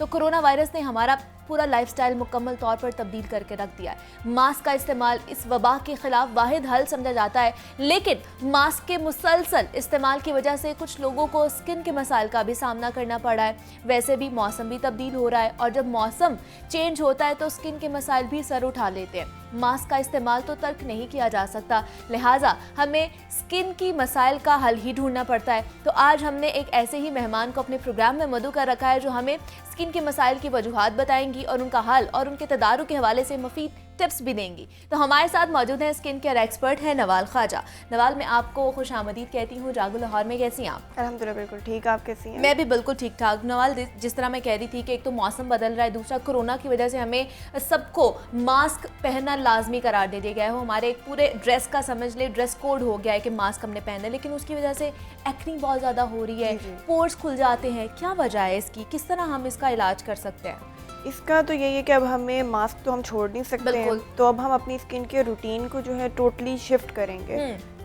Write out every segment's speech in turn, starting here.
तो corona virus ने हमारा पूरा लाइफस्टाइल मुकम्मल तौर पर तब्दील करके रख दिया है। मास्क का इस्तेमाल इस वबा के खिलाफ वाहिद हल समझा जाता है, लेकिन मास्क के मुसलसल इस्तेमाल की वजह से कुछ लोगों को स्किन के मसाइल का भी सामना करना पड़ा है। वैसे भी मौसम भी तब्दील हो रहा है और जब मौसम चेंज होता है तो स्किन के मसाइल भी सर उठा लेते हैं। मास्क का इस्तेमाल तो तर्क नहीं किया जा सकता, लिहाजा हमें स्किन की मसाइल का हल ही ढूंढना पड़ता है। तो आज हमने एक ऐसे ही मेहमान को अपने प्रोग्राम में मदऊ कर रखा है जो हमें स्किन के मसाइल की वजूहात बताएंगी और उनका हल और उनके तदारुक के हवाले से मुफीद टिप्स भी देंगी। तो हमारे साथ मौजूद हैं स्किन केयर एक्सपर्ट है नवाल ख्वाजा। नवाल, मैं आपको खुश आमदीद कहती हूँ जागो लाहौर में। कैसी हैं आप? अल्हम्दुलिल्लाह बिल्कुल ठीक, आप कैसी हैं? मैं भी बिल्कुल ठीक ठाक। नवाल, जिस तरह मैं कह रही थी कि एक तो मौसम बदल रहा है, दूसरा कोरोना की वजह से हमें सबको मास्क पहनना लाजमी करार दे दिया गया है। हमारे एक पूरे ड्रेस का समझ ले ड्रेस कोड हो गया है कि मास्क हमने पहनना है, लेकिन उसकी वजह से एक्नी बहुत ज़्यादा हो रही है, पोर्स खुल जाते हैं। क्या वजह है इसकी? किस तरह हम इसका इलाज कर सकते हैं? इसका तो यही है कि अब हमें मास्क तो हम छोड़ नहीं सकते हैं, तो अब हम अपनी स्किन के रूटीन को जो है टोटली शिफ्ट करेंगे।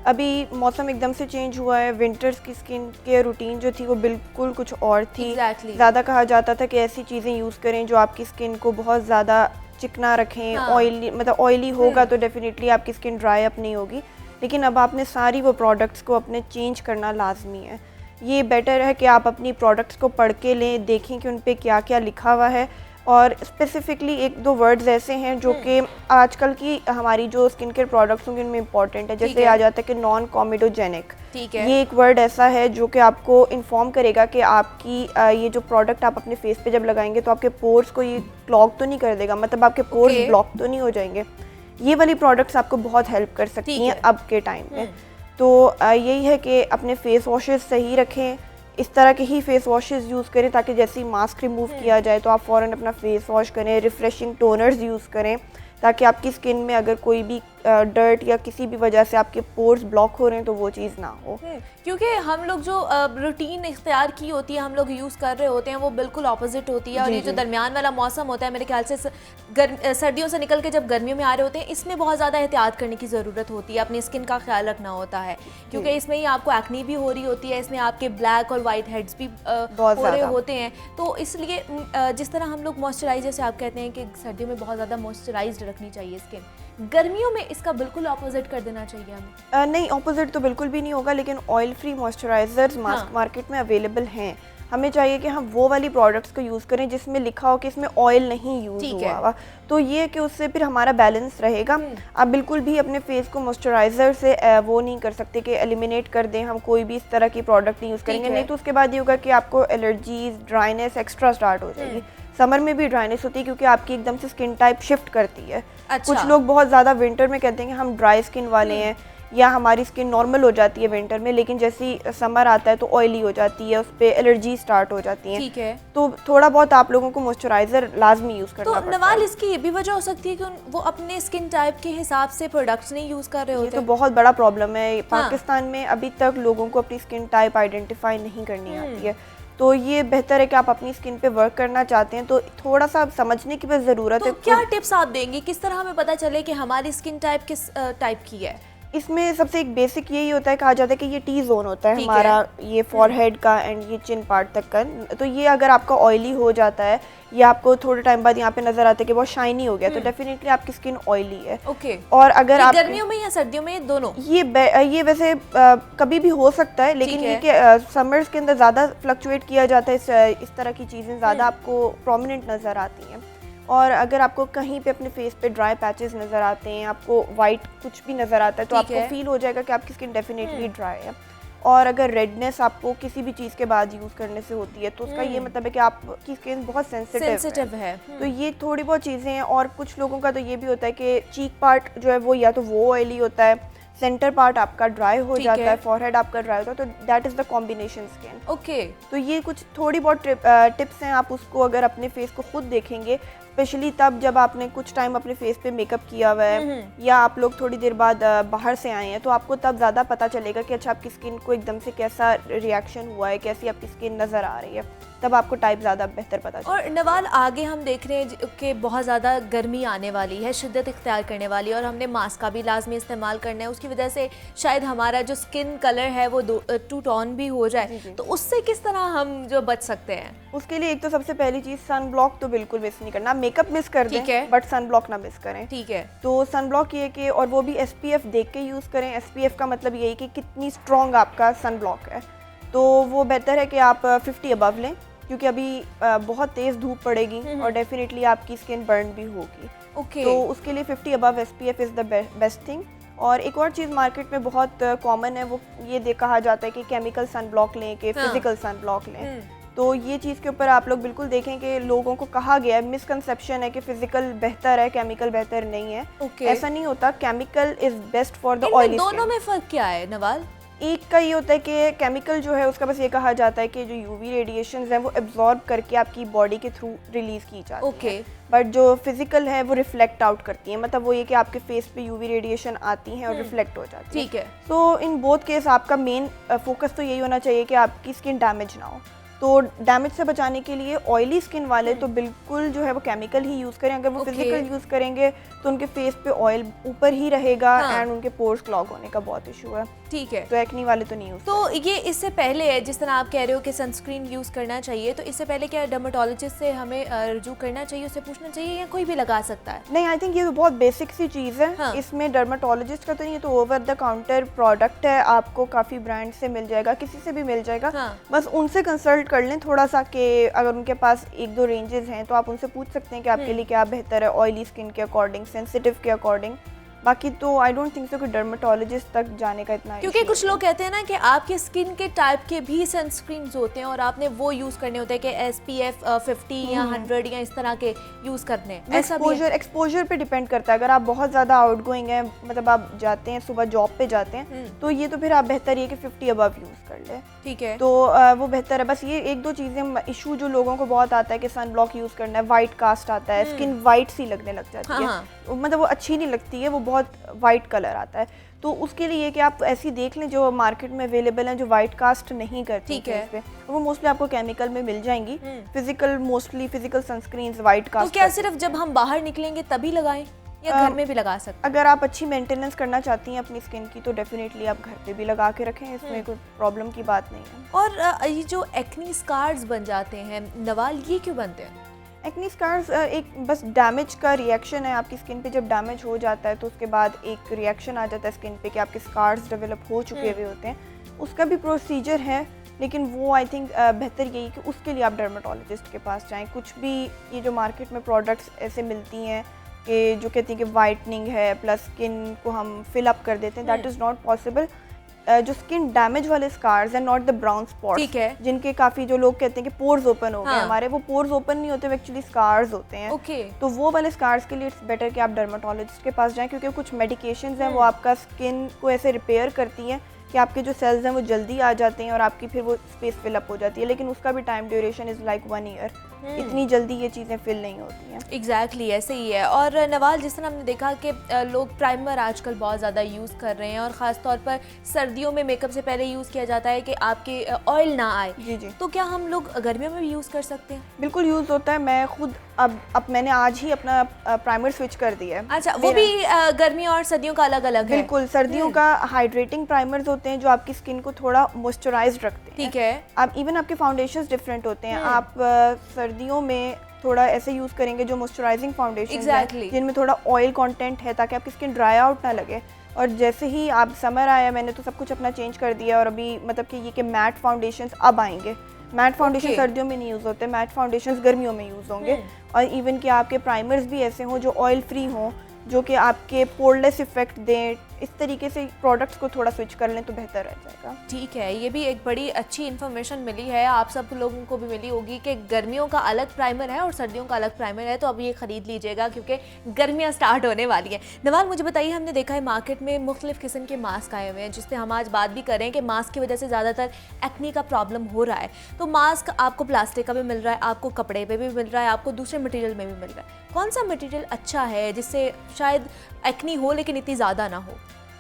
अभी मौसम एकदम से चेंज हुआ है, विंटर्स की स्किन केयर रूटीन जो थी वो बिल्कुल कुछ और थी। ज़्यादा कहा जाता था कि ऐसी चीज़ें यूज़ करें जो आपकी स्किन को बहुत ज़्यादा चिकना रखें, ऑयली मतलब ऑयली होगा तो डेफिनेटली आपकी स्किन ड्राई अप नहीं होगी। लेकिन अब आपने सारी वो प्रोडक्ट्स को अपने चेंज करना लाजमी है। ये बेटर है कि आप अपनी प्रोडक्ट्स को पढ़ के लें, देखें कि उन पर क्या क्या लिखा हुआ है, और स्पेसिफिकली एक दो वर्ड्स ऐसे हैं जो कि आजकल की हमारी जो स्किन केयर प्रोडक्ट्स होंगे उनमें इंपॉर्टेंट है। जैसे आ जाता है कि नॉन कॉमेडोजेनिक, ये एक वर्ड ऐसा है जो कि आपको इन्फॉर्म करेगा कि आपकी ये जो प्रोडक्ट आप अपने फेस पे जब लगाएंगे तो आपके पोर्स को ये क्लॉग तो नहीं कर देगा, मतलब आपके पोर्स ब्लॉक तो नहीं हो जाएंगे। ये वाली प्रोडक्ट्स आपको बहुत हेल्प कर सकती हैं अब के टाइम में। तो यही है कि अपने फेस वॉशेस सही रखें, इस तरह के ही फेस वॉशेस यूज़ करें ताकि जैसे ही मास्क रिमूव किया जाए तो आप फ़ौरन अपना फेस वॉश करें। रिफ़्रेशिंग टोनर्स यूज़ करें ताकि आपकी स्किन में अगर कोई भी डर्ट या किसी भी वजह से आपके पोर्स ब्लॉक हो रहे हैं तो वो चीज़ ना हो। क्योंकि हम लोग जो रूटीन इख्तियार की होती है, हम लोग यूज़ कर रहे होते हैं, वो बिल्कुल ऑपोजिट होती है। और ये जो दरमियान वाला मौसम होता है, मेरे ख्याल से सर्दियों से निकल के जब गर्मियों में आ रहे होते हैं, इसमें बहुत ज़्यादा एहतियात करने की ज़रूरत होती है, अपनी स्किन का ख्याल रखना होता है, क्योंकि इसमें ही आपको एक्नी भी हो रही होती है, इसमें आपके ब्लैक और वाइट हेड्स भी हो रहे होते हैं। तो इसलिए जिस तरह हम लोग मॉइस्चराइजर, जैसे आप कहते हैं कि सर्दियों में बहुत ज़्यादा मॉइस्चराइज्ड रखनी चाहिए स्किन, गर्मियों में इसका बिल्कुल ऑपोजिट कर देना चाहिए हमें? नहीं, ऑपोजिट तो बिल्कुल भी नहीं होगा, लेकिन ऑयल फ्री मॉइस्चराइजर्स मार्केट में अवेलेबल हैं। हमें चाहिए कि हम वो वाली प्रोडक्ट्स को यूज़ करें जिसमें लिखा हो कि इसमें ऑयल नहीं यूज़ हुआ, तो ये कि उससे फिर हमारा बैलेंस रहेगा। आप बिल्कुल भी अपने फेस को मॉइस्चराइज़र से वो नहीं कर सकते कि एलिमिनेट कर दें, हम कोई भी इस तरह की प्रोडक्ट नहीं यूज़ करेंगे, नहीं तो उसके बाद ये होगा कि आपको एलर्जीज, ड्राइनेस एक्स्ट्रा स्टार्ट हो जाएगी। समर में भी ड्राइनेस होती है क्योंकि आपकी एकदम से स्किन टाइप शिफ्ट करती है। कुछ लोग बहुत ज़्यादा विंटर में कहते हैं कि हम ड्राई स्किन वाले हैं या हमारी स्किन नॉर्मल हो जाती है विंटर में, लेकिन जैसे ही समर आता है तो ऑयली हो जाती है, उस पर एलर्जी स्टार्ट हो जाती है। ठीक है, तो थोड़ा बहुत आप लोगों को मॉइस्चराइजर लाजमी यूज़ करना पड़ता है। तो नवाल, इसकी ये भी वजह हो सकती है कि वो अपने स्किन टाइप के हिसाब से प्रोडक्ट्स नहीं यूज़ कर रहे होते? ये तो बहुत बड़ा प्रॉब्लम है। पाकिस्तान में अभी तक लोगों को अपनी स्किन टाइप आइडेंटिफाई नहीं करनी आती है, तो ये बेहतर है कि आप अपनी स्किन पे वर्क करना चाहते हैं तो थोड़ा सा समझने की बस ज़रूरत है। क्या टिप्स आप देंगे, किस तरह हमें पता चले कि हमारी स्किन टाइप किस टाइप की है? इसमें सबसे एक बेसिक यही होता है, कहा जाता है कि ये टी जोन होता है हमारा, ये फॉरहेड का एंड ये चिन पार्ट तक का। तो ये अगर आपका ऑयली हो जाता है या आपको थोड़े टाइम बाद यहाँ पे नजर आता है कि बहुत शाइनी हो गया, तो डेफिनेटली आपकी स्किन ऑयली है। और अगर आप गर्मियों में या सर्दियों में, दोनों? ये वैसे कभी भी हो सकता है, लेकिन ये कि समर्स के अंदर ज़्यादा फ्लक्चुएट किया जाता है, इस तरह की चीज़ें ज़्यादा आपको प्रोमिनेंट नज़र आती हैं। और अगर आपको कहीं पे अपने फेस पे ड्राई पैचेस नज़र आते हैं, आपको वाइट कुछ भी नज़र आता है, तो आपको फील हो जाएगा कि आपकी स्किन डेफिनेटली ड्राई है। और अगर रेडनेस आपको किसी भी चीज़ के बाद यूज़ करने से होती है तो उसका ये मतलब है कि आपकी स्किन बहुत सेंसिटिव है। तो ये थोड़ी बहुत चीज़ें हैं। और कुछ लोगों का तो ये भी होता है कि चीक पार्ट जो है वो या तो वो ऑयली होता है, सेंटर पार्ट आपका ड्राई हो जाता है, फॉरहेड आपका ड्राई होता है, तो that is the combination skin. तो ये कुछ थोड़ी बहुत टिप्स हैं, आप उसको अगर अपने फेस को खुद देखेंगे, स्पेशली तब जब आपने कुछ टाइम अपने फेस पे मेकअप किया हुआ है या आप लोग थोड़ी देर बाद बाहर से आए हैं, तो आपको तब ज़्यादा पता चलेगा कि अच्छा आपकी स्किन को एकदम से कैसा रिएक्शन हुआ है, कैसी आपकी स्किन नज़र आ रही है। तब आपको टाइप ज़्यादा बेहतर पता चले। और नवाल आगे हम देख रहे हैं कि बहुत ज़्यादा गर्मी आने वाली है, शिद्दत इख्तियार करने वाली है और हमने मास्क का भी लाजमी इस्तेमाल करना है। उसकी वजह से शायद हमारा जो स्किन कलर है वो टू टोन भी हो जाए, तो उससे किस तरह हम जो बच सकते हैं? उसके लिए एक तो सबसे पहली चीज़ सन ब्लॉक तो बिल्कुल मिस नहीं करना। मेकअप मिस कर दें बट सन ब्लॉक ना मिस करें। ठीक है। तो सन ब्लॉक ये कि और वो भी SPF देख के यूज़ करें। SPF का मतलब यही कि कितनी स्ट्रॉन्ग आपका सन ब्लॉक है। तो वो बेहतर है कि आप 50 अबव लें, क्योंकि अभी बहुत तेज़ धूप पड़ेगी और डेफिनेटली आपकी स्किन बर्न भी होगी। तो उसके लिए 50 above SPF is the best thing. और एक और चीज़ मार्केट में बहुत कॉमन है, वो ये कहा जाता है कि केमिकल सन ब्लॉक लें कि फिजिकल सन ब्लॉक लें। तो ये चीज़ के ऊपर आप लोग बिल्कुल देखें कि लोगों को कहा गया है, मिसकंसेप्शन है कि फिजिकल बेहतर है, केमिकल बेहतर नहीं है। ऐसा नहीं होता। Chemical is best for the oily skin. दोनों में फ़र्क क्या है नवाल? एक का ये होता है कि केमिकल जो है उसका बस ये कहा जाता है कि जो UV रेडिएशंस हैं वो एब्जॉर्ब करके आपकी बॉडी के थ्रू रिलीज की जाती है। बट जो फिजिकल है वो रिफ्लेक्ट आउट करती है, मतलब वो ये कि आपके फेस पे UV रेडिएशन आती है और रिफ्लेक्ट हो जाती है। ठीक है। तो इन बोथ केस आपका मेन फोकस तो यही होना चाहिए कि आपकी स्किन डैमेज ना हो। तो डैमेज से बचाने के लिए ऑयली स्किन वाले तो बिल्कुल जो है वो केमिकल ही यूज़ करें। अगर वो फिजिकल यूज़ करेंगे तो उनके फेस पे ऑयल ऊपर ही रहेगा एंड उनके पोर्स क्लॉग होने का बहुत इशू है। ठीक है। तो एक्नी वाले तो नहीं यूज़। तो ये इससे पहले जिस तरह आप कह रहे हो कि सनस्क्रीन यूज़ करना चाहिए, तो इससे पहले क्या डर्मेटोलॉजिस्ट से हमें रुजू करना चाहिए, उससे पूछना चाहिए, या कोई भी लगा सकता है? नहीं, आई थिंक ये तो बहुत बेसिक सी चीज़ है। इसमें डर्मेटोलॉजिस्ट का तो नहीं, तो ओवर द काउंटर प्रोडक्ट है, आपको काफ़ी ब्रांड से मिल जाएगा, किसी से भी मिल जाएगा। बस उनसे कंसल्ट कर लें थोड़ा सा कि अगर उनके पास 1-2 रेंजेस हैं तो आप उनसे पूछ सकते हैं कि आपके लिए क्या बेहतर है, ऑयली स्किन के अकॉर्डिंग, सेंसिटिव के अकॉर्डिंग। बाकी तो आई डोंट थिंक सो कि डर्मेटोलॉजिस्ट तक जाने का इतना, क्योंकि कुछ लोग कहते हैं ना कि आपके स्किन के टाइप के भी सनस्क्रीन्स होते हैं और आपने वो यूज़ करने होते हैं कि SPF 50 या 100 या इस तरह के यूज़ करने हैं। ऐसा भी एक्सपोजर पे डिपेंड करता है। अगर आप बहुत ज़्यादा आउटगोइंग हैं, मतलब आप जाते हैं सुबह जॉब पे जाते हैं, तो ये तो फिर आप बेहतर ये कि 50 अबव यूज़ कर लें। ठीक है। तो वो बेहतर है। बस ये 1-2 चीज़ें इशू जो लोगों को बहुत आता है कि सन ब्लॉक यूज़ करना है, वाइट कास्ट आता है, स्किन वाइट सी लगने लग जाती है, मतलब वो अच्छी नहीं लगती है, वो बहुत वाइट कलर आता है। तो उसके लिए कि आप ऐसी देख लें जो मार्केट में अवेलेबल हैं, जो वाइट कास्ट नहीं करती। ठीक है। पे वो मोस्टली आपको केमिकल में मिल जाएंगी। Mostly physical sunscreens white cast. तो क्या सिर्फ जब हम बाहर निकलेंगे तभी लगाएं या घर में भी लगा सकते हैं? अगर आप अच्छी मेंटेनेंस करना चाहती हैं अपनी स्किन की तो डेफिनेटली आप घर पे भी लगा के रखें, इसमें कोई प्रॉब्लम की बात नहीं है। और ये जो एक्नी स्कार्स बन जाते हैं नवाल, ये क्यों बनते हैं? एक्नी स्कार्स एक बस डैमेज का रिएक्शन है। आपकी स्किन पे जब डैमेज हो जाता है तो उसके बाद एक रिएक्शन आ जाता है स्किन पे कि आपके स्कार्स डेवलप हो चुके हुए होते हैं। उसका भी प्रोसीजर है, लेकिन वो आई थिंक बेहतर यही कि उसके लिए आप डर्मेटोलॉजिस्ट के पास जाएं। कुछ भी ये जो मार्केट में प्रोडक्ट्स ऐसे मिलती हैं कि जो कहती हैं कि वाइटनिंग है प्लस स्किन को हम फिल अप कर देते हैं, दैट इज़ नॉट पॉसिबल। जो स्किन डैमेज वाले स्कार्स हैं, नॉट द ब्राउन स्पॉट्स, जिनके काफ़ी जो लोग कहते हैं कि पोर्स ओपन हो गए हमारे, वो पोर्स ओपन नहीं होते, वो एक्चुअली स्कार्स होते हैं। तो वो वाले स्कार्स के लिए इट्स बेटर कि आप डर्मेटोलॉजिस्ट के पास जाएं, क्योंकि कुछ मेडिकेशंस हैं वो आपका स्किन को ऐसे रिपेयर करती हैं कि आपके जो सेल्स हैं वो जल्दी आ जाते हैं और आपकी फिर वो स्पेस फिलअप हो जाती है, लेकिन उसका भी time duration is like 1 year. इतनी जल्दी ये चीज़ें फिल नहीं होती हैं। एग्जैक्टली ऐसे ही है। और नवाल, जिस तरह हमने देखा कि लोग प्राइमर आजकल बहुत ज़्यादा यूज़ कर रहे हैं और ख़ास तौर पर सर्दियों में मेकअप से पहले यूज़ किया जाता है कि आपके ऑयल ना आए। जी। तो क्या हम लोग गर्मियों में भी यूज़ कर सकते हैं? बिल्कुल यूज़ होता है। मैं खुद अब मैंने आज ही अपना प्राइमर स्विच कर दिया है। अच्छा, वो भी गर्मियों और सर्दियों का अलग अलग है? बिल्कुल, सर्दियों का हाइड्रेटिंग प्राइमर्स होते हैं जो आपकी स्किन को थोड़ा मॉइस्चराइज्ड रखते हैं। ठीक है। आप इवन आपके फाउंडेशंस डिफरेंट होते हैं। आप सर्दियों में थोड़ा ऐसे यूज़ करेंगे जो मॉइस्चराइजिंग फाउंडेशन है, जिनमें थोड़ा ऑयल कंटेंट है, ताकि आपकी स्किन ड्राई आउट ना लगे। और जैसे ही आप समर आया, मैंने तो सब कुछ अपना चेंज कर दिया और अभी मतलब कि ये कि मैट फाउंडेशंस अब आएंगे। मैट फाउंडेशन सर्दियों में नहीं यूज़ होते, मैट फाउंडेशंस गर्मियों में यूज़ होंगे। और इवन कि आपके प्राइमर्स भी ऐसे हों जो ऑयल फ्री हों, जो कि आपके पोरलेस इफेक्ट दें, इस तरीके से प्रोडक्ट्स को थोड़ा स्विच कर लें तो बेहतर रह जाएगा। ठीक है, ये भी एक बड़ी अच्छी इन्फॉर्मेशन मिली है, आप सब लोगों को भी मिली होगी कि गर्मियों का अलग प्राइमर है और सर्दियों का अलग प्राइमर है, तो अब ये ख़रीद लीजिएगा क्योंकि गर्मियाँ स्टार्ट होने वाली हैं। नवाल, मुझे बताइए, हमने देखा है मार्केट में मुख्तलिफ़ किस्म के मास्क आए हुए हैं, जिससे हम आज बात भी कर रहे हैं कि मास्क की वजह से ज़्यादातर एक्नी का प्रॉब्लम हो रहा है। तो मास्क आपको प्लास्टिक का भी मिल रहा है, आपको कपड़े पे भी मिल रहा है, आपको दूसरे मटेरियल में भी मिल रहा है। कौन सा मटेरियल अच्छा है जिससे शायद एक्नी हो लेकिन इतनी ज़्यादा ना हो?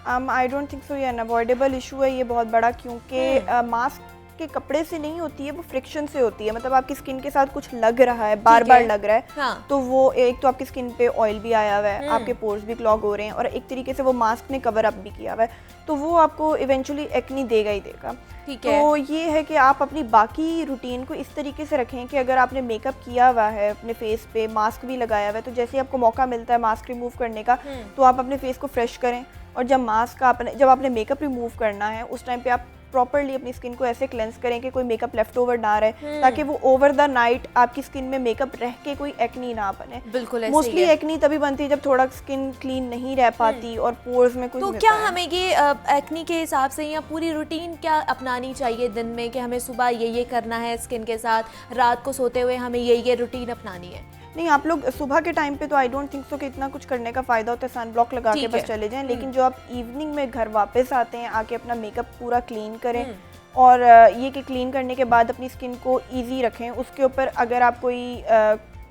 I don't think so. ये अनअवॉइडेबल इशू है ये बहुत बड़ा, क्योंकि मास्क के कपड़े से नहीं होती है, वो फ्रिक्शन से होती है। मतलब आपकी स्किन के साथ कुछ लग रहा है, बार बार लग रहा है, हाँ। तो वो एक तो आपकी स्किन पे ऑयल भी आया हुआ है, आपके पोर्स भी क्लॉग हो रहे हैं, और एक तरीके से वो मास्क ने कवर अप भी किया हुआ है, तो वो आपको इवेंचुअली एक्नी देगा ही देगा। तो ये है कि आप अपनी बाकी रूटीन को इस तरीके से रखें कि अगर आपने मेकअप किया हुआ है अपने फेस पे, मास्क भी लगाया हुआ है, तो जैसे ही आपको मौका मिलता है मास्क रिमूव करने का, तो आप अपने फेस को फ्रेश करें। और जब आपने मेकअप रिमूव करना है उस टाइम पे आप प्रॉपर्ली अपनी स्किन को ऐसे क्लेंस करें कि कोई मेकअप लेफ्ट ओवर ना रहे, ताकि वो ओवर द नाइट आपकी स्किन में मेकअप रह के कोई एक्नी ना बने। बिल्कुल ऐसे मोस्टली एक्नी तभी बनती है जब थोड़ा स्किन क्लीन नहीं रह पाती और पोर्स में कुछ तो क्या हमें ये एक्नी के हिसाब से या पूरी रूटीन क्या अपनानी चाहिए दिन में, कि हमें सुबह ये करना है स्किन के साथ, रात को सोते हुए हमें ये रूटीन अपनानी है? नहीं, आप लोग सुबह के टाइम पे तो आई डोंट थिंक सो कि इतना कुछ करने का फ़ायदा होता है, सन ब्लॉक लगा के बस चले जाएं। लेकिन जो आप इवनिंग में घर वापस आते हैं, आके अपना मेकअप पूरा क्लीन करें, और ये कि क्लीन करने के बाद अपनी स्किन को इजी रखें। उसके ऊपर अगर आप कोई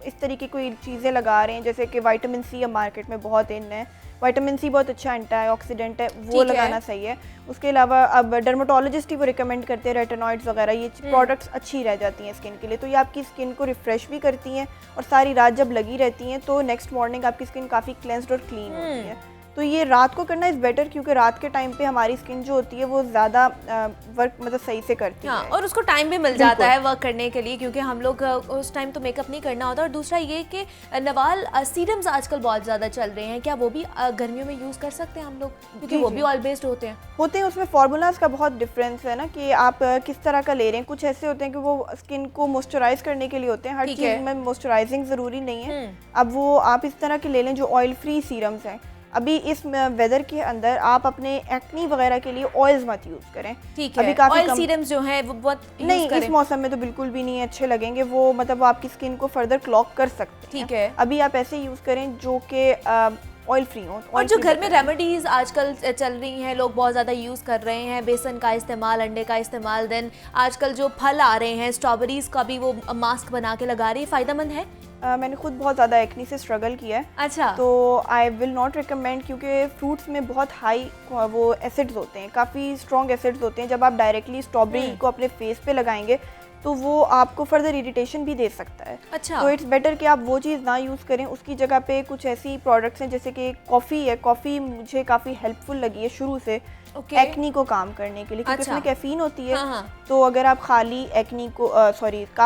इस तरीके कोई चीज़ें लगा रहे हैं, जैसे कि विटामिन सी अब मार्केट में बहुत इन है, विटामिन सी बहुत अच्छा एंटीऑक्सीडेंट है, वो लगाना सही है। उसके अलावा अब डर्मेटोलॉजिस्ट ही वो रिकमेंड करते हैं रेटिनॉइड्स वगैरह, ये प्रोडक्ट्स अच्छी रह जाती हैं स्किन के लिए, तो ये आपकी स्किन को रिफ्रेश भी करती हैं, और सारी रात जब लगी रहती हैं तो नेक्स्ट मॉर्निंग आपकी स्किन काफ़ी क्लेंस्ड और क्लीन होती है। तो ये रात को करना इज़ बेटर, क्योंकि रात के टाइम पे हमारी स्किन जो होती है वो ज़्यादा वर्क मतलब सही से करती है, और उसको टाइम भी मिल जाता है वर्क करने के लिए, क्योंकि हम लोग उस टाइम तो मेकअप नहीं करना होता। और दूसरा ये कि नवाल सीरम्स आजकल बहुत ज़्यादा चल रहे हैं, क्या वो भी गर्मियों में यूज़ कर सकते हैं हम लोग, क्योंकि वो भी ऑयल बेस्ड होते हैं? उसमें फार्मूलाज का बहुत डिफरेंस है ना, कि आप किस तरह का ले रहे हैं। कुछ ऐसे होते हैं कि वो स्किन को मॉइस्चराइज करने के लिए होते हैं, हर चीज़ में मॉइस्चराइजिंग ज़रूरी नहीं है। अब वो आप इस तरह के ले लें जो ऑयल फ्री सीरम्स हैं। अभी इस वेदर के अंदर आप अपने एक्नी वगैरह के लिए ऑयल्स मत यूज करें। ठीक है, अभी काफी ऑयल सीरम्स जो है वो बहुत नहीं, इस मौसम में तो बिल्कुल भी नहीं अच्छे लगेंगे वो, मतलब आपकी स्किन को फर्दर क्लॉग कर सकते हैं। ठीक है, अभी आप ऐसे यूज करें जो कि ऑयल फ्री हो। और जो घर में रेमेडीज आजकल चल रही हैं, लोग बहुत ज़्यादा यूज़ कर रहे हैं, बेसन का इस्तेमाल, अंडे का इस्तेमाल, देन आजकल जो फल आ रहे हैं स्ट्रॉबेरीज का भी वो मास्क बना के लगा रही है, फ़ायदेमंद है? मैंने खुद बहुत ज़्यादा एक्नी से स्ट्रगल किया है। अच्छा। तो आई विल नॉट रिकमेंड, क्योंकि फ्रूट्स में बहुत हाई वो एसिड्स होते हैं, काफ़ी स्ट्रॉन्ग एसिड्स होते हैं। जब आप डायरेक्टली स्ट्रॉबेरी को अपने फेस पे लगाएंगे तो वो आपको फर्दर इरिटेशन भी दे सकता है। अच्छा। तो इट्स बेटर कि आप वो चीज़ ना यूज़ करें। उसकी जगह पे कुछ ऐसी प्रोडक्ट्स हैं, जैसे कि कॉफ़ी है। कॉफ़ी मुझे काफ़ी हेल्पफुल लगी है शुरू से एक्नी को काम करने के लिए, क्योंकि उसमें कैफीन होती है। तो अगर आप खाली एक्नी को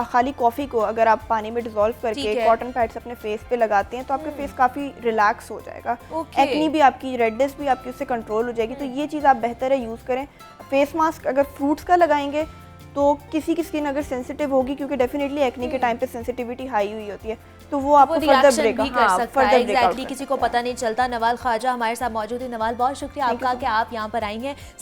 खाली कॉफ़ी को अगर आप पानी में डिसॉल्व करके कॉटन पैड्स अपने फेस पे लगाते हैं तो आपका फेस काफ़ी रिलैक्स हो जाएगा। एक्नी भी आपकी, रेडनेस भी आपकी उससे कंट्रोल हो जाएगी। तो ये चीज़ आप बेहतर है यूज़ करें। फेस मास्क अगर फ्रूट्स का लगाएंगे तो किसी की स्किन अगर सेंसिटिव होगी, क्योंकि डेफिनेटली एक्नी के टाइम पे सेंसिटिविटी हाई हुई होती है, तो वो आपको फर्दर ब्रेक कर सकता है। एग्जैक्टली, किसी को पता नहीं चलता। नवाल ख्वाजा हमारे साथ मौजूद है। नवाल, बहुत शुक्रिया आपका कि आप यहाँ पर आई हैं।